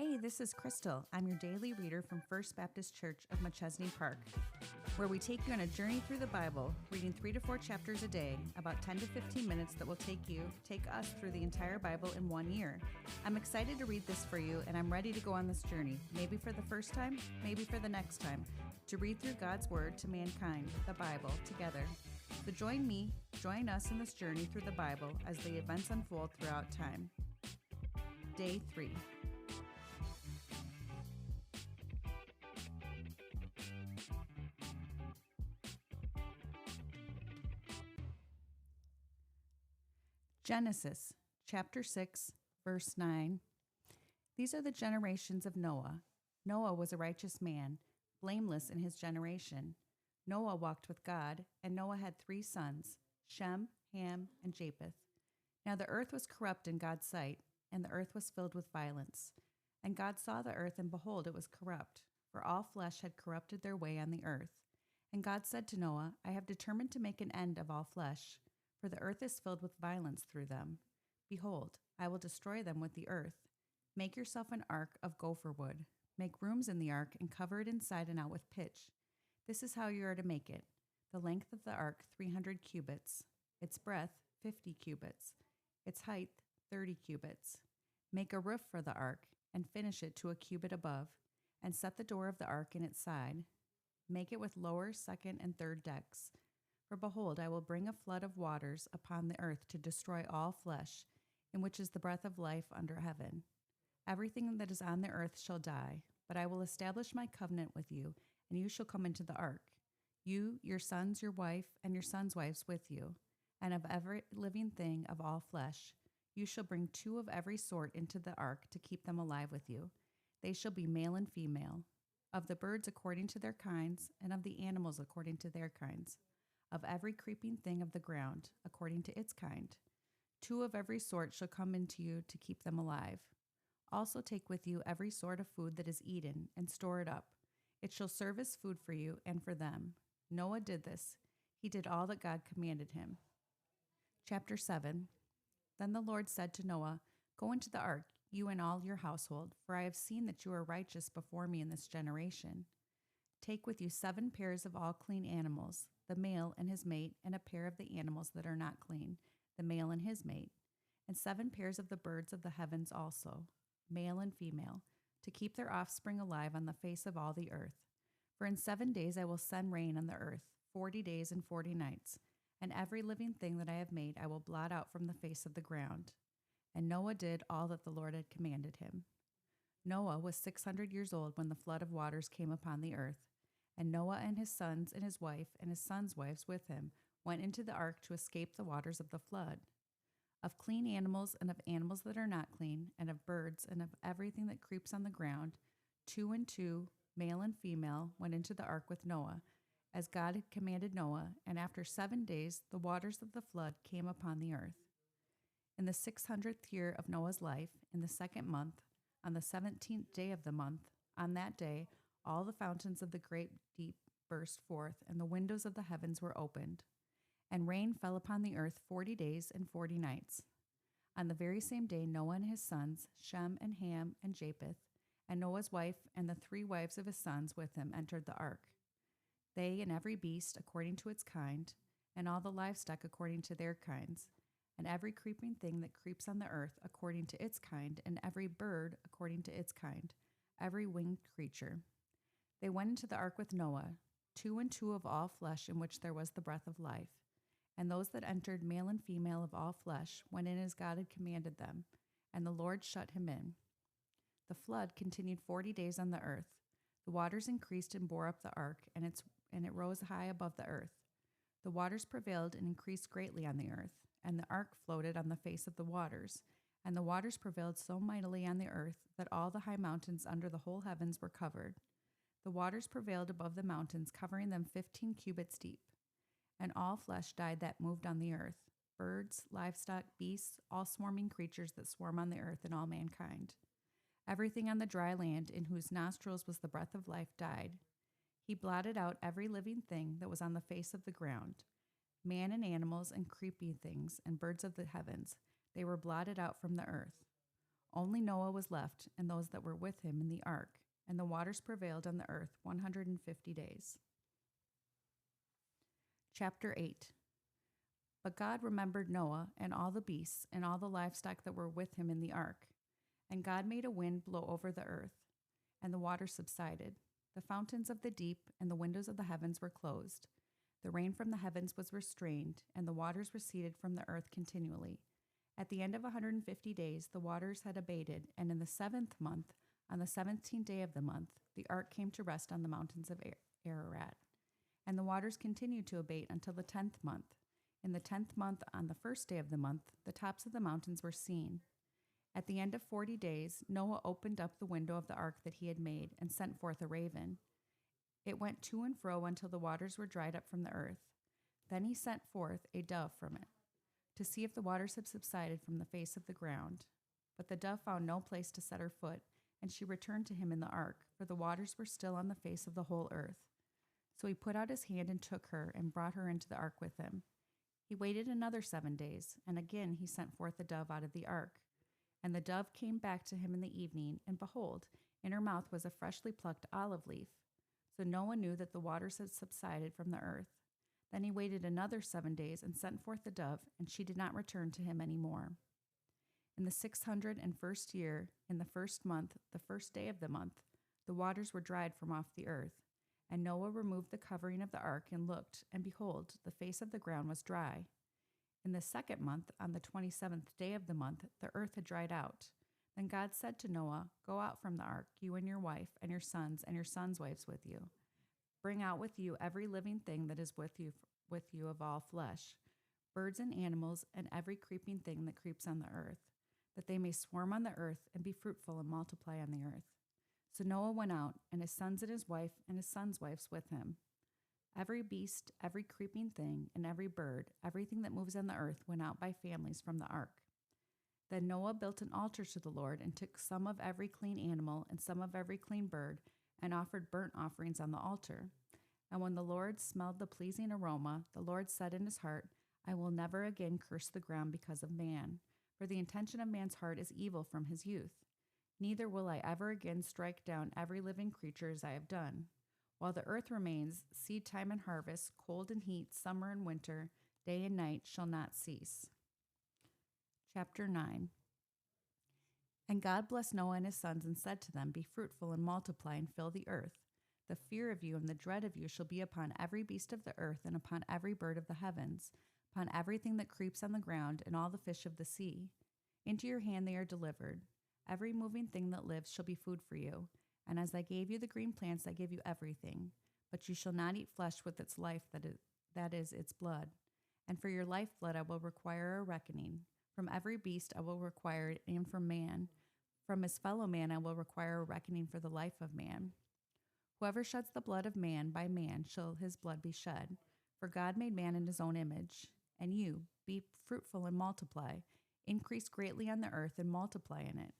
Hey, this is Crystal. I'm your daily reader from First Baptist Church of Machesney Park, where we take you on a journey through the Bible, reading 3 to 4 chapters a day, about 10 to 15 minutes that will take us through the entire Bible in 1 year. I'm excited to read this for you, and I'm ready to go on this journey, maybe for the first time, maybe for the next time, to read through God's Word to mankind, the Bible, together. So join us in this journey through the Bible as the events unfold throughout time. Day 3. Genesis, chapter 6, verse 9. These are the generations of Noah. Noah was a righteous man, blameless in his generation. Noah walked with God, and Noah had 3 sons, Shem, Ham, and Japheth. Now the earth was corrupt in God's sight, and the earth was filled with violence. And God saw the earth, and behold, it was corrupt, for all flesh had corrupted their way on the earth. And God said to Noah, I have determined to make an end of all flesh, for the earth is filled with violence through them. Behold, I will destroy them with the earth. Make yourself an ark of gopher wood. Make rooms in the ark and cover it inside and out with pitch. This is how you are to make it. The length of the ark 300 cubits, its breadth 50 cubits, its height 30 cubits. Make a roof for the ark and finish it to a cubit above, and set the door of the ark in its side. Make it with lower, second, and third decks. For behold, I will bring a flood of waters upon the earth to destroy all flesh, in which is the breath of life under heaven. Everything that is on the earth shall die, but I will establish my covenant with you, and you shall come into the ark. You, your sons, your wife, and your sons' wives with you, and of every living thing of all flesh. You shall bring 2 of every sort into the ark to keep them alive with you. They shall be male and female, of the birds according to their kinds, and of the animals according to their kinds, of every creeping thing of the ground, according to its kind. 2 of every sort shall come into you to keep them alive. Also take with you every sort of food that is eaten, and store it up. It shall serve as food for you and for them. Noah did this. He did all that God commanded him. Chapter 7. Then the Lord said to Noah, Go into the ark, you and all your household, for I have seen that you are righteous before me in this generation. Take with you 7 pairs of all clean animals, the male and his mate, and a pair of the animals that are not clean, the male and his mate, and 7 pairs of the birds of the heavens also, male and female, to keep their offspring alive on the face of all the earth. For in 7 days I will send rain on the earth, 40 days and 40 nights, and every living thing that I have made I will blot out from the face of the ground. And Noah did all that the Lord had commanded him. Noah was 600 years old when the flood of waters came upon the earth. And Noah and his sons and his wife and his sons' wives with him went into the ark to escape the waters of the flood. Of clean animals and of animals that are not clean, and of birds and of everything that creeps on the ground, 2 and 2, male and female, went into the ark with Noah, as God had commanded Noah, and after 7 days the waters of the flood came upon the earth. In the 600th year of Noah's life, in the 2nd month, on the 17th day of the month, on that day, all the fountains of the great deep burst forth, and the windows of the heavens were opened. And rain fell upon the earth 40 days and 40 nights. On the very same day, Noah and his sons, Shem and Ham and Japheth, and Noah's wife and the 3 wives of his sons with him entered the ark. They and every beast according to its kind, and all the livestock according to their kinds, and every creeping thing that creeps on the earth according to its kind, and every bird according to its kind, every winged creature. They went into the ark with Noah, 2 and 2 of all flesh in which there was the breath of life. And those that entered, male and female of all flesh, went in as God had commanded them, and the Lord shut him in. The flood continued 40 days on the earth. The waters increased and bore up the ark, and it rose high above the earth. The waters prevailed and increased greatly on the earth, and the ark floated on the face of the waters. And the waters prevailed so mightily on the earth that all the high mountains under the whole heavens were covered. The waters prevailed above the mountains, covering them 15 cubits deep. And all flesh died that moved on the earth, birds, livestock, beasts, all swarming creatures that swarm on the earth, and all mankind. Everything on the dry land in whose nostrils was the breath of life died. He blotted out every living thing that was on the face of the ground, man and animals and creeping things and birds of the heavens. They were blotted out from the earth. Only Noah was left, and those that were with him in the ark, and the waters prevailed on the earth 150 days. Chapter 8. But God remembered Noah and all the beasts and all the livestock that were with him in the ark. And God made a wind blow over the earth, and the waters subsided. The fountains of the deep and the windows of the heavens were closed. The rain from the heavens was restrained, and the waters receded from the earth continually. At the end of 150 days, the waters had abated, and in the 7th month, on the 17th day of the month, the ark came to rest on the mountains of Ararat. And the waters continued to abate until the 10th month. In the 10th month, on the 1st day of the month, the tops of the mountains were seen. At the end of 40 days, Noah opened up the window of the ark that he had made and sent forth a raven. It went to and fro until the waters were dried up from the earth. Then he sent forth a dove from it, to see if the waters had subsided from the face of the ground. But the dove found no place to set her foot, and she returned to him in the ark, for the waters were still on the face of the whole earth. So he put out his hand and took her, and brought her into the ark with him. He waited another 7 days, and again he sent forth a dove out of the ark. And the dove came back to him in the evening, and behold, in her mouth was a freshly plucked olive leaf. So Noah knew that the waters had subsided from the earth. Then he waited another 7 days and sent forth the dove, and she did not return to him any more. In the 601st year, in the 1st month, the 1st day of the month, the waters were dried from off the earth. And Noah removed the covering of the ark and looked, and behold, the face of the ground was dry. In the 2nd month, on the 27th day of the month, the earth had dried out. Then God said to Noah, "Go out from the ark, you and your wife, and your sons' wives with you. Bring out with you every living thing that is with you of all flesh, birds and animals, and every creeping thing that creeps on the earth, that they may swarm on the earth and be fruitful and multiply on the earth." So Noah went out, and his sons and his wife and his sons' wives with him. Every beast, every creeping thing, and every bird, everything that moves on the earth went out by families from the ark. Then Noah built an altar to the Lord and took some of every clean animal and some of every clean bird and offered burnt offerings on the altar. And when the Lord smelled the pleasing aroma, the Lord said in his heart, "I will never again curse the ground because of man, for the intention of man's heart is evil from his youth. Neither will I ever again strike down every living creature as I have done. While the earth remains, seed time and harvest, cold and heat, summer and winter, day and night shall not cease." Chapter 9. And God blessed Noah and his sons and said to them, "Be fruitful and multiply and fill the earth. The fear of you and the dread of you shall be upon every beast of the earth and upon every bird of the heavens, upon everything that creeps on the ground and all the fish of the sea. Into your hand they are delivered. Every moving thing that lives shall be food for you. And as I gave you the green plants, I give you everything. But you shall not eat flesh with its life, that is its blood. And for your lifeblood I will require a reckoning. From every beast I will require it, and from man. From his fellow man I will require a reckoning for the life of man. Whoever sheds the blood of man, by man shall his blood be shed. For God made man in his own image. And you, be fruitful and multiply. Increase greatly on the earth and multiply in it."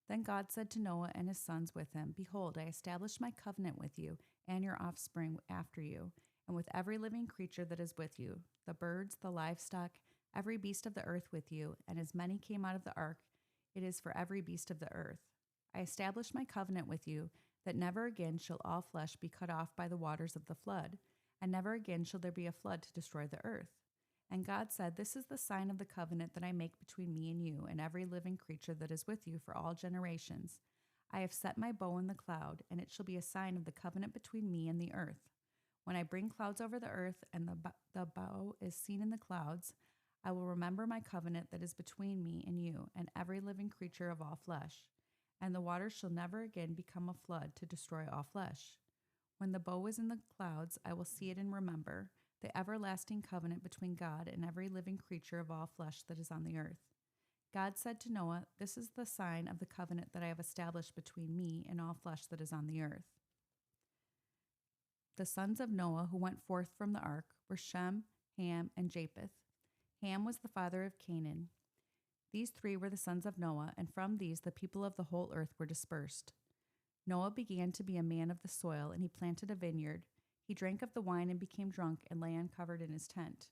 Then God said to Noah and his sons with him, "Behold, I establish my covenant with you and your offspring after you, and with every living creature that is with you, the birds, the livestock, every beast of the earth with you, and as many came out of the ark, it is for every beast of the earth. I establish my covenant with you, that never again shall all flesh be cut off by the waters of the flood, and never again shall there be a flood to destroy the earth." And God said, "This is the sign of the covenant that I make between me and you and every living creature that is with you for all generations. I have set my bow in the cloud, and it shall be a sign of the covenant between me and the earth. When I bring clouds over the earth and the bow is seen in the clouds, I will remember my covenant that is between me and you and every living creature of all flesh. And the waters shall never again become a flood to destroy all flesh. When the bow is in the clouds, I will see it and remember the everlasting covenant between God and every living creature of all flesh that is on the earth." God said to Noah, "This is the sign of the covenant that I have established between me and all flesh that is on the earth." The sons of Noah who went forth from the ark were Shem, Ham, and Japheth. Ham was the father of Canaan. These three were the sons of Noah, and from these the people of the whole earth were dispersed. Noah began to be a man of the soil, and he planted a vineyard. He drank of the wine and became drunk and lay uncovered in his tent.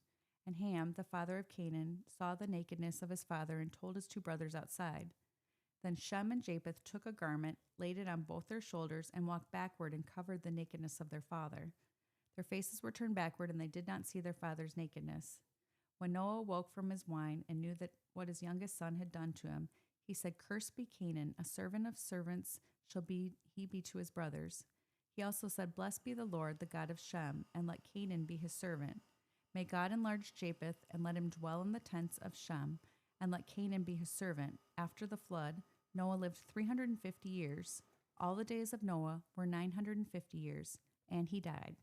And Ham, the father of Canaan, saw the nakedness of his father and told his two brothers outside. Then Shem and Japheth took a garment, laid it on both their shoulders, and walked backward and covered the nakedness of their father. Their faces were turned backward, and they did not see their father's nakedness. When Noah awoke from his wine and knew that what his youngest son had done to him, he said, "Cursed be Canaan, a servant of servants shall he be to his brothers." He also said, "Blessed be the Lord, the God of Shem, and let Canaan be his servant. May God enlarge Japheth, and let him dwell in the tents of Shem, and let Canaan be his servant." After the flood, Noah lived 350 years. All the days of Noah were 950 years, and he died.